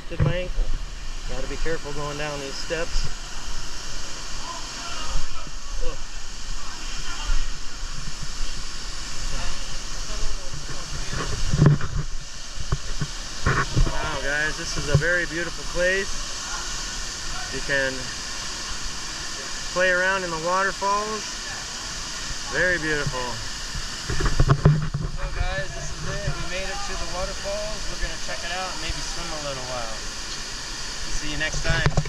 twisted my ankle. Gotta be careful going down these steps. Ugh. Wow guys, this is a very beautiful place. You can play around in the waterfalls. Very beautiful. So guys, this is it. We made it to the waterfalls. We're going to check it out and maybe swim a little while. See you next time.